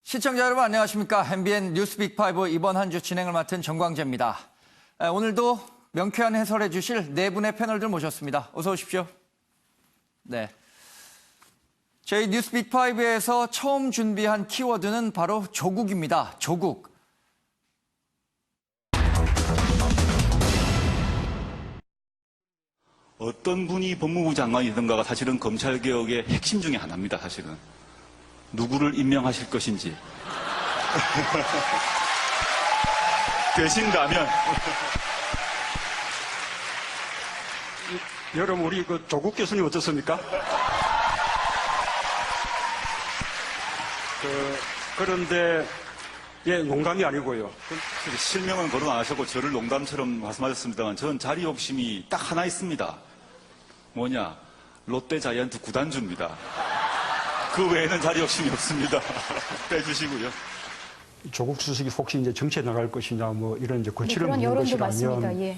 시청자 여러분 안녕하십니까. MBN 뉴스 빅5 이번 한 주 진행을 맡은 정광재입니다. 오늘도 명쾌한 해설해 주실 네 분의 패널들 모셨습니다. 어서 오십시오. 네. 저희 뉴스 빅5에서 처음 준비한 키워드는 바로 조국입니다. 조국. 어떤 분이 법무부 장관이든가가 사실은 검찰개혁의 핵심 중에 하나입니다, 사실은. 누구를 임명하실 것인지. 되신다면. 여러분, 우리 조국 교수님 어떻습니까? 그런데, 예, 농담이 아니고요. 실명은 거론 안 하셨고 저를 농담처럼 말씀하셨습니다만 저는 자리 욕심이 딱 하나 있습니다. 뭐냐? 롯데 자이언트 구단주입니다. 그 외에는 자리 욕심이 없습니다. 빼주시고요. 조국 수석이 혹시 이제 정치에 나갈 것이냐, 뭐 이런 이제 거칠은 그런 여론도 많습니다. 예.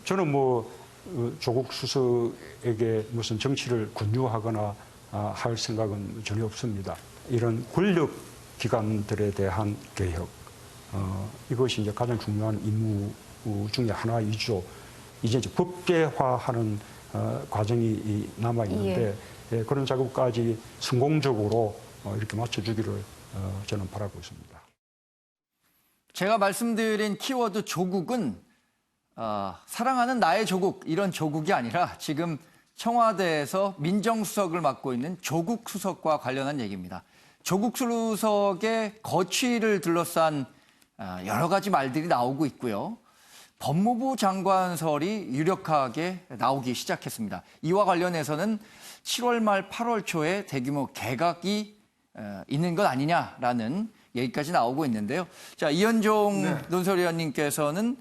저는 조국 수석에게 무슨 정치를 권유하거나 할 생각은 전혀 없습니다. 이런 권력 기관들에 대한 개혁, 이것이 이제 가장 중요한 임무 중에 하나이죠. 이제 법제화하는 과정이 남아 있는데 예, 그런 작업까지 성공적으로 이렇게 맞춰주기를 저는 바라고 있습니다. 제가 말씀드린 키워드 조국은 사랑하는 나의 조국 이런 조국이 아니라 지금 청와대에서 민정수석을 맡고 있는 조국 수석과 관련한 얘기입니다. 조국 수석의 거취를 둘러싼 여러 가지 말들이 나오고 있고요. 법무부 장관설이 유력하게 나오기 시작했습니다. 이와 관련해서는 7월 말 8월 초에 대규모 개각이 있는 것 아니냐라는 얘기까지 나오고 있는데요. 자, 이현종 논설위원님께서는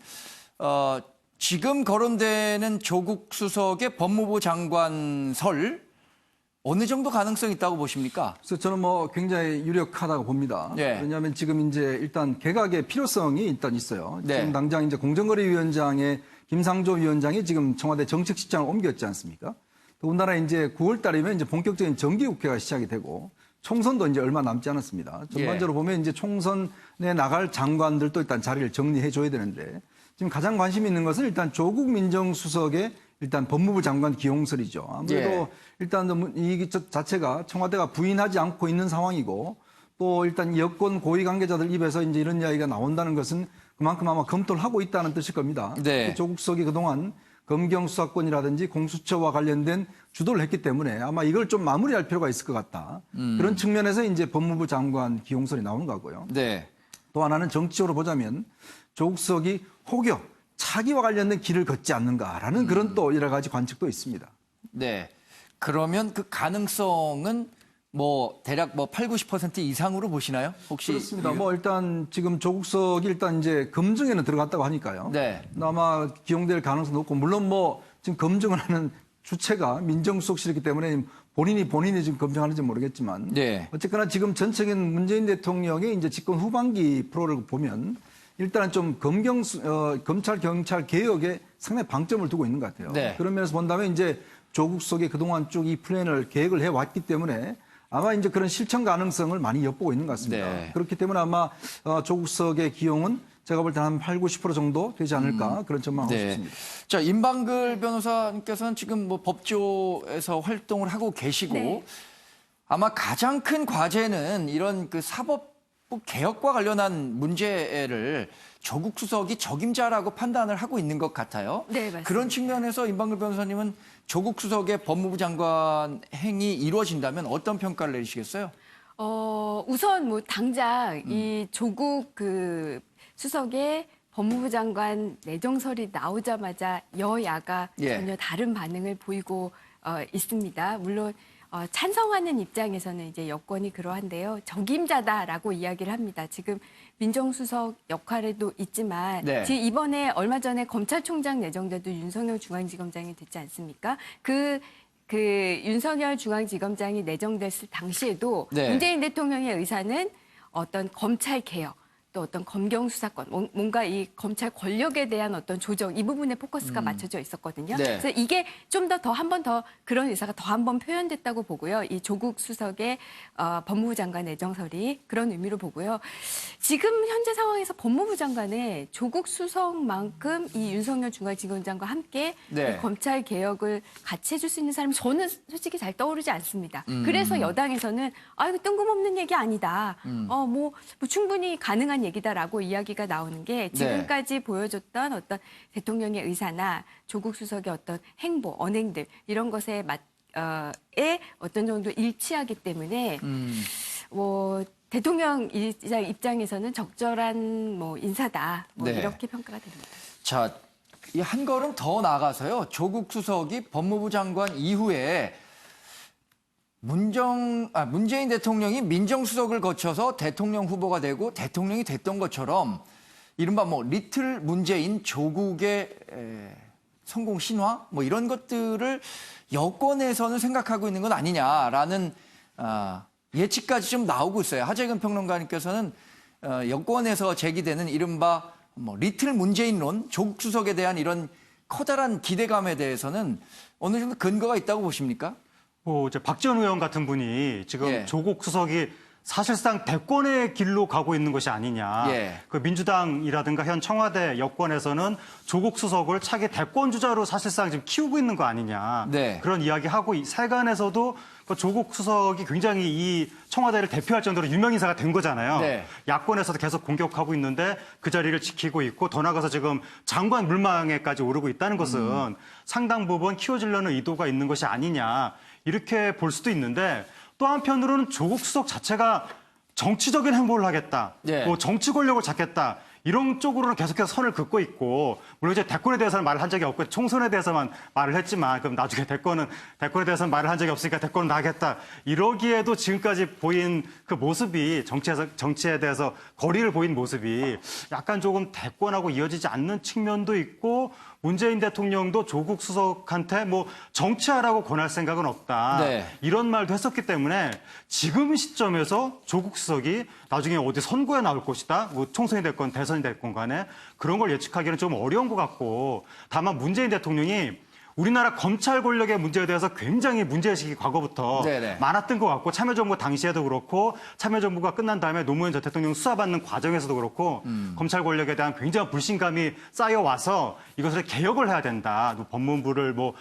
지금 거론되는 조국 수석의 법무부 장관설 어느 정도 가능성이 있다고 보십니까? 그래서 저는 굉장히 유력하다고 봅니다. 네. 왜냐하면 지금 이제 일단 개각의 필요성이 일단 있어요. 네. 지금 당장 이제 공정거래위원장의 김상조 위원장이 지금 청와대 정책실장을 옮겼지 않습니까? 더군다나 이제 9월 달이면 이제 본격적인 정기국회가 시작이 되고 총선도 이제 얼마 남지 않았습니다. 전반적으로 보면 이제 총선에 나갈 장관들도 일단 자리를 정리해 줘야 되는데 지금 가장 관심 있는 것은 일단 조국 민정수석의 일단 법무부 장관 기용설이죠. 아무래도 일단 이 자체가 청와대가 부인하지 않고 있는 상황이고 또 일단 여권 고위 관계자들 입에서 이제 이런 이야기가 나온다는 것은 그만큼 아마 검토를 하고 있다는 뜻일 겁니다. 네. 조국 수석이 그동안 검경 수사권이라든지 공수처와 관련된 주도를 했기 때문에 아마 이걸 좀 마무리할 필요가 있을 것 같다. 그런 측면에서 이제 법무부 장관 기용설이 나오는 거고요. 네. 또 하나는 정치적으로 보자면 조국 수석이 혹여 차기와 관련된 길을 걷지 않는가라는 그런 또 여러 가지 관측도 있습니다. 네. 그러면 그 가능성은 대략 8, 90% 이상으로 보시나요? 혹시 그렇습니다. 일단 지금 조국 수석이 일단 이제 검증에는 들어갔다고 하니까요. 네. 아마 기용될 가능성도 높고 물론 지금 검증을 하는 주체가 민정수석실이기 때문에 본인이 지금 검증하는지 모르겠지만 네. 어쨌거나 지금 전체적인 문재인 대통령의 이제 집권 후반기 프로를 보면 일단은 좀 검찰 경찰 개혁에 상당히 방점을 두고 있는 것 같아요. 네. 그런 면에서 본다면 이제 조국 수석이 그동안 쭉 이 플랜을 계획을 해왔기 때문에 아마 이제 그런 실천 가능성을 많이 엿보고 있는 것 같습니다. 네. 그렇기 때문에 아마 조국 수석의 기용은 제가 볼 때 한 8, 90% 정도 되지 않을까 그런 전망을 하고 싶습니다. 자, 임방글 변호사님께서는 지금 법조에서 활동을 하고 계시고 네. 아마 가장 큰 과제는 이런 그 사법부 개혁과 관련한 문제를 조국 수석이 적임자라고 판단을 하고 있는 것 같아요. 네, 맞습니다. 그런 측면에서 임방글 변호사님은 조국 수석의 법무부 장관 행이 이루어진다면 어떤 평가를 내리시겠어요? 우선 당장 이 조국 수석의 법무부 장관 내정설이 나오자마자 여야가 전혀 다른 반응을 보이고 있습니다. 물론 찬성하는 입장에서는 이제 여권이 그러한데요. 적임자다라고 이야기를 합니다. 지금 민정수석 역할에도 있지만 지금 이번에 얼마 전에 검찰총장 내정돼도 윤석열 중앙지검장이 됐지 않습니까? 그 윤석열 중앙지검장이 내정됐을 당시에도 문재인 대통령의 의사는 어떤 검찰 개혁 또 어떤 검경 수사권, 뭔가 이 검찰 권력에 대한 어떤 조정 이 부분에 포커스가 맞춰져 있었거든요. 네. 그래서 이게 좀 더 한 번 더 그런 의사가 더 한 번 표현됐다고 보고요. 이 조국 수석의 법무부 장관 내정설이 그런 의미로 보고요. 지금 현재 상황에서 법무부 장관의 조국 수석만큼 이 윤석열 중앙지검장과 함께 네. 이 검찰 개혁을 같이 해줄 수 있는 사람이 저는 솔직히 잘 떠오르지 않습니다. 그래서 여당에서는 이거 뜬금없는 얘기 아니다. 뭐 충분히 가능한 얘기다라고 이야기가 나오는 게 지금까지 보여줬던 어떤 대통령의 의사나 조국 수석의 어떤 행보, 언행들 이런 것에 어떤 정도 일치하기 때문에 뭐 대통령 입장에서는 적절한 뭐 인사다 네. 이렇게 평가가 됩니다. 자, 이 한 걸음 더 나아가서요. 조국 수석이 법무부 장관 이후에 문재인 대통령이 민정수석을 거쳐서 대통령 후보가 되고 대통령이 됐던 것처럼 이른바 뭐 리틀 문재인 조국의 성공 신화 뭐 이런 것들을 여권에서는 생각하고 있는 건 아니냐라는 예측까지 좀 나오고 있어요. 하재근 평론가님께서는 여권에서 제기되는 이른바 뭐 리틀 문재인론, 조국 수석에 대한 이런 커다란 기대감에 대해서는 어느 정도 근거가 있다고 보십니까? 이제 박지원 의원 같은 분이 지금 예. 조국 수석이 사실상 대권의 길로 가고 있는 것이 아니냐. 예. 그 민주당이라든가 현 청와대 여권에서는 조국 수석을 차기 대권 주자로 사실상 지금 키우고 있는 거 아니냐. 네. 그런 이야기하고 세간에서도 그 조국 수석이 굉장히 이 청와대를 대표할 정도로 유명 인사가 된 거잖아요. 네. 야권에서도 계속 공격하고 있는데 그 자리를 지키고 있고 더 나아가서 지금 장관 물망에까지 오르고 있다는 것은 상당 부분 키워지려는 의도가 있는 것이 아니냐. 이렇게 볼 수도 있는데 또 한편으로는 조국 수석 자체가 정치적인 행보를 하겠다. 네. 뭐 정치 권력을 잡겠다. 이런 쪽으로는 계속해서 선을 긋고 있고 물론 이제 대권에 대해서는 말을 한 적이 없고 총선에 대해서만 말을 했지만 그럼 나중에 대권에 대해서는 말을 한 적이 없으니까 대권은 나겠다. 이러기에도 지금까지 보인 그 모습이 정치에 대해서 거리를 보인 모습이 약간 조금 대권하고 이어지지 않는 측면도 있고 문재인 대통령도 조국 수석한테 뭐 정치하라고 권할 생각은 없다. 네. 이런 말도 했었기 때문에 지금 시점에서 조국 수석이 나중에 어디 선거에 나올 것이다. 뭐 총선이 됐건 대선이 됐건 간에 그런 걸 예측하기는 좀 어려운 것 같고 다만 문재인 대통령이 우리나라 검찰 권력의 문제에 대해서 굉장히 문제의식이 과거부터 네네. 많았던 것 같고 참여정부 당시에도 그렇고 참여정부가 끝난 다음에 노무현 전 대통령 수사받는 과정에서도 그렇고 검찰 권력에 대한 굉장한 불신감이 쌓여와서 이것을 개혁을 해야 된다. 법무부를 뭐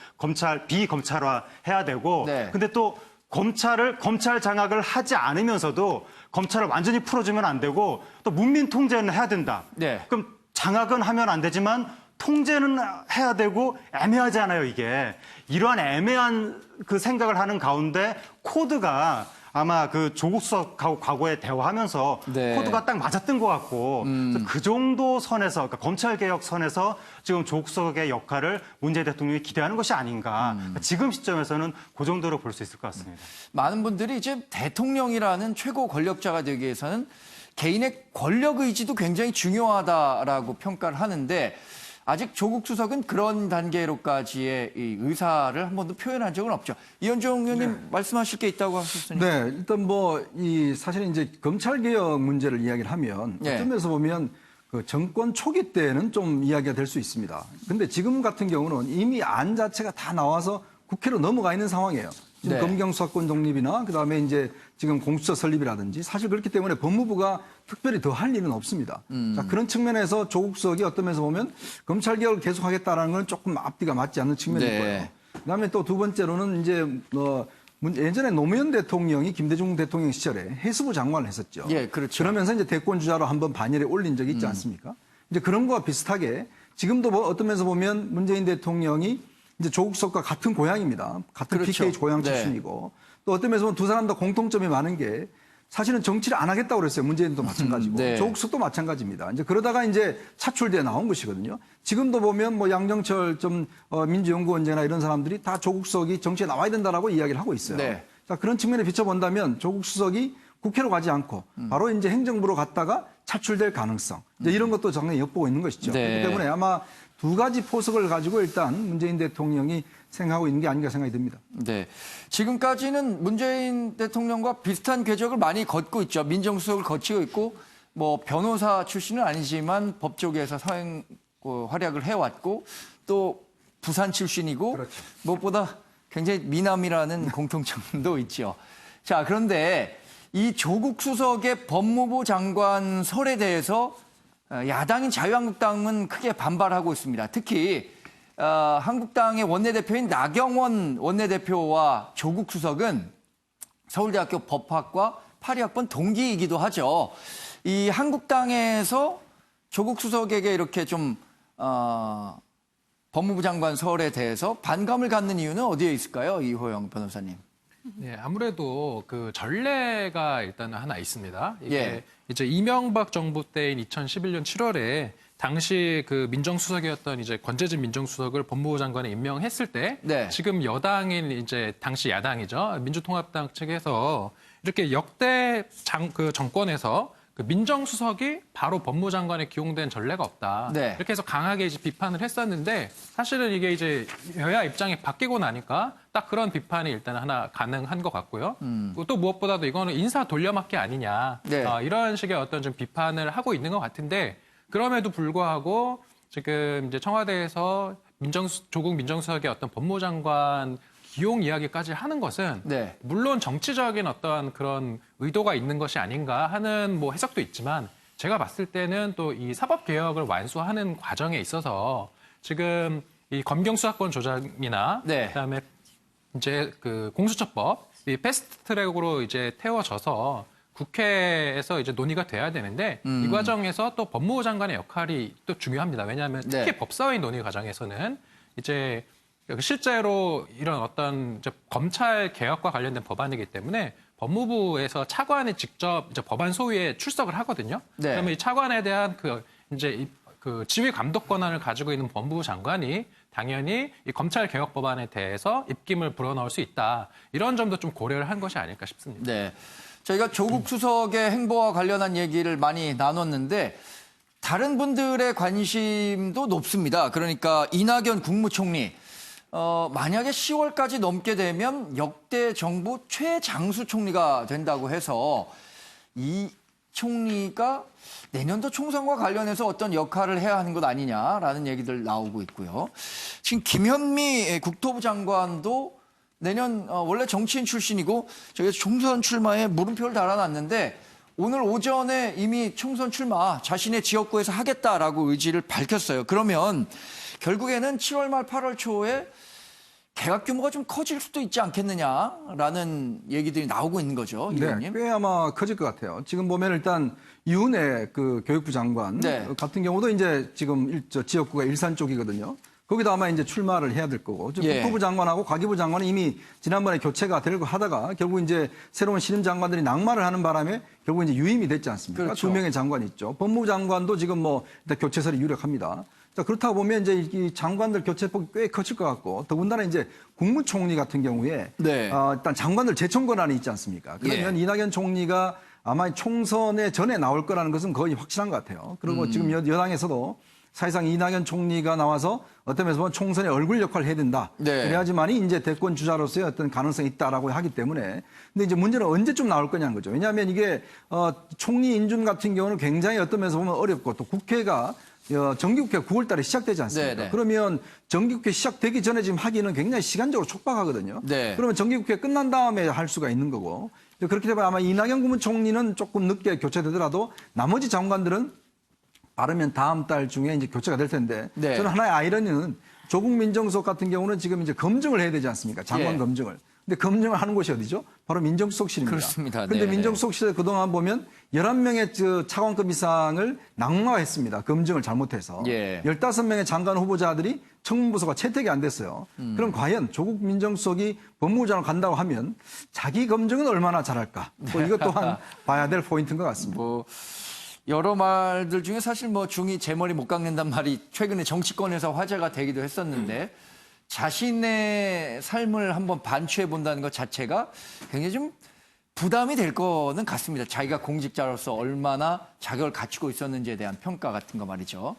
비검찰화 해야 되고 네. 근데 또 검찰 장악을 하지 않으면서도 검찰을 완전히 풀어주면 안 되고 또 문민 통제는 해야 된다. 네. 그럼 장악은 하면 안 되지만 통제는 해야 되고 애매하지 않아요, 이게. 이러한 애매한 그 생각을 하는 가운데 코드가 아마 그 조국 수석하고 과거에 대화하면서 네. 코드가 딱 맞았던 것 같고 그래서 그 정도 선에서 그러니까 검찰개혁 선에서 지금 조국 수석의 역할을 문재인 대통령이 기대하는 것이 아닌가. 그러니까 지금 시점에서는 그 정도로 볼 수 있을 것 같습니다. 많은 분들이 이제 대통령이라는 최고 권력자가 되기 위해서는 개인의 권력 의지도 굉장히 중요하다라고 평가를 하는데 아직 조국 수석은 그런 단계로까지의 이 의사를 한 번도 표현한 적은 없죠. 이현종 의원님 말씀하실 게 있다고 하셨으니까. 네, 일단 사실은 이제 검찰 개혁 문제를 이야기를 하면 네. 어떤 면에서 보면 그 정권 초기 때는 좀 이야기가 될 수 있습니다. 근데 지금 같은 경우는 이미 안 자체가 다 나와서 국회로 넘어가 있는 상황이에요. 지금 네. 검경 수사권 독립이나 그다음에 이제 지금 공수처 설립이라든지 사실 그렇기 때문에 법무부가 특별히 더 할 일은 없습니다. 자, 그런 측면에서 조국 수석이 어떤 면에서 보면 검찰 개혁을 계속하겠다라는 건 조금 앞뒤가 맞지 않는 측면이 네. 있고요. 그다음에 또 두 번째로는 이제 예전에 노무현 대통령이 김대중 대통령 시절에 해수부 장관을 했었죠. 예, 그렇죠. 그러면서 이제 대권 주자로 한번 반열에 올린 적이 있지 않습니까? 이제 그런 거와 비슷하게 지금도 어떤 면에서 보면 문재인 대통령이 이제 조국 수석과 같은 고향입니다. 같은 그렇죠. PK 고향 네. 출신이고 또 어떤 면에서 보면 두 사람 다 공통점이 많은 게 사실은 정치를 안 하겠다고 그랬어요. 문재인도 마찬가지고 네. 조국 수석도 마찬가지입니다. 이제 그러다가 이제 차출돼 나온 것이거든요. 지금도 보면 뭐 양정철 민주연구원장이나 이런 사람들이 다 조국 수석이 정치에 나와야 된다라고 이야기를 하고 있어요. 네. 자, 그런 측면에 비춰본다면 조국 수석이 국회로 가지 않고 바로 이제 행정부로 갔다가 차출될 가능성 이제 이런 것도 상당히 엿보고 있는 것이죠. 네. 그렇기 때문에 아마 두 가지 포석을 가지고 일단 문재인 대통령이 생각하고 있는 게 아닌가 생각이 듭니다. 네. 지금까지는 문재인 대통령과 비슷한 궤적을 많이 걷고 있죠. 민정수석을 거치고 있고 뭐 변호사 출신은 아니지만 법 쪽에서 활약을 해왔고 또 부산 출신이고 그렇죠. 무엇보다 굉장히 미남이라는 공통점도 있죠. 자, 그런데 이 조국 수석의 법무부 장관 설에 대해서 야당인 자유한국당은 크게 반발하고 있습니다. 특히 한국당의 원내대표인 나경원 원내대표와 조국 수석은 서울대학교 법학과 82학번 동기이기도 하죠. 이 한국당에서 조국 수석에게 이렇게 좀 법무부 장관 설에 대해서 반감을 갖는 이유는 어디에 있을까요? 이호영 변호사님. 네, 아무래도 그 전례가 일단 하나 있습니다. 이게 예. 이제 이명박 정부 때인 2011년 7월에 당시 그 민정수석이었던 이제 권재진 민정수석을 법무부 장관에 임명했을 때 네. 지금 여당인 이제 당시 야당이죠. 민주통합당 측에서 이렇게 역대 그 정권에서 그 민정수석이 바로 법무부 장관에 기용된 전례가 없다. 네. 이렇게 해서 강하게 이제 비판을 했었는데 사실은 이게 이제 여야 입장이 바뀌고 나니까 딱 그런 비판이 일단 하나 가능한 것 같고요. 그리고 또 무엇보다도 이거는 인사 돌려막기 아니냐. 네. 이런 식의 어떤 좀 비판을 하고 있는 것 같은데 그럼에도 불구하고 지금 이제 청와대에서 조국 민정수석의 어떤 법무부 장관 기용 이야기까지 하는 것은 네. 물론 정치적인 어떤 그런 의도가 있는 것이 아닌가 하는 뭐 해석도 있지만 제가 봤을 때는 또 이 사법 개혁을 완수하는 과정에 있어서 지금 이 검경 수사권 조정이나 네. 그다음에 이제 그 공수처법 이 패스트트랙으로 이제 태워져서 국회에서 이제 논의가 돼야 되는데 이 과정에서 또 법무부 장관의 역할이 또 중요합니다. 왜냐하면 특히 네. 법사위 논의 과정에서는 이제 실제로 이런 어떤 이제 검찰 개혁과 관련된 법안이기 때문에 법무부에서 차관이 직접 이제 법안 소위에 출석을 하거든요. 네. 그러면 이 차관에 대한 그 지휘 감독 권한을 가지고 있는 법무부 장관이 당연히 이 검찰 개혁 법안에 대해서 입김을 불어넣을 수 있다. 이런 점도 좀 고려를 한 것이 아닐까 싶습니다. 네. 저희가 조국 수석의 행보와 관련한 얘기를 많이 나눴는데 다른 분들의 관심도 높습니다. 그러니까 이낙연 국무총리. 만약에 10월까지 넘게 되면 역대 정부 최장수 총리가 된다고 해서 이 총리가 내년도 총선과 관련해서 어떤 역할을 해야 하는 것 아니냐라는 얘기들 나오고 있고요. 지금 김현미 국토부 장관도 내년 원래 정치인 출신이고 저기 총선 출마에 물음표를 달아놨는데 오늘 오전에 이미 총선 출마 자신의 지역구에서 하겠다라고 의지를 밝혔어요. 그러면 결국에는 7월 말 8월 초에 개각 규모가 좀 커질 수도 있지 않겠느냐라는 얘기들이 나오고 있는 거죠, 이 네, 의원님. 꽤 아마 커질 것 같아요. 지금 보면 일단 이훈혜 그 교육부 장관 네. 같은 경우도 이제 지금 지역구가 일산 쪽이거든요. 거기도 아마 이제 출마를 해야 될 거고. 지금 예. 국토부 장관하고 과기부 장관은 이미 지난번에 교체가 되려고 하다가 결국 이제 새로운 신임 장관들이 낙마를 하는 바람에 결국 이제 유임이 됐지 않습니까? 그렇죠. 2명의 장관이 있죠. 법무부 장관도 지금 뭐 일단 교체설이 유력합니다. 자, 그렇다고 보면 이제 이 장관들 교체폭이 꽤 커질 것 같고 더군다나 이제 국무총리 같은 경우에 네. 일단 장관들 재청 권한이 있지 않습니까? 그러면 예. 이낙연 총리가 아마 총선에 전에 나올 거라는 것은 거의 확실한 것 같아요. 그리고 지금 여당에서도 사실상 이낙연 총리가 나와서 어떤 면에서 보면 총선의 얼굴 역할을 해야 된다. 네. 그래야지만이 이제 대권 주자로서의 어떤 가능성이 있다라고 하기 때문에. 근데 이제 문제는 언제쯤 나올 거냐는 거죠. 왜냐하면 이게 총리 인준 같은 경우는 굉장히 어떤 면에서 보면 어렵고 또 국회가 정기국회가 9월 달에 시작되지 않습니까? 네네. 그러면 정기국회 시작되기 전에 지금 하기는 굉장히 시간적으로 촉박하거든요. 네. 그러면 정기국회 끝난 다음에 할 수가 있는 거고. 그렇게 되면 아마 이낙연 국무총리는 조금 늦게 교체되더라도 나머지 장관들은 빠르면 다음 달 중에 이제 교체가 될 텐데. 네. 저는 하나의 아이러니는 조국 민정수석 같은 경우는 지금 이제 검증을 해야 되지 않습니까? 장관 예. 검증을. 근데 검증을 하는 곳이 어디죠? 바로 민정수석실입니다. 그렇습니다. 그런데 네. 민정수석실에 그동안 보면 11명의 차관급 이상을 낙마했습니다. 검증을 잘못해서. 예. 15명의 장관 후보자들이 청문부서가 채택이 안 됐어요. 그럼 과연 조국 민정수석이 법무부 장관 간다고 하면 자기 검증은 얼마나 잘할까? 뭐 이것 또한 봐야 될 포인트인 것 같습니다. 뭐 여러 말들 중에 사실 뭐 중이 제 머리 못 깎는단 말이 최근에 정치권에서 화제가 되기도 했었는데 자신의 삶을 한번 반추해 본다는 것 자체가 굉장히 좀 부담이 될 거는 같습니다. 자기가 공직자로서 얼마나 자격을 갖추고 있었는지에 대한 평가 같은 거 말이죠.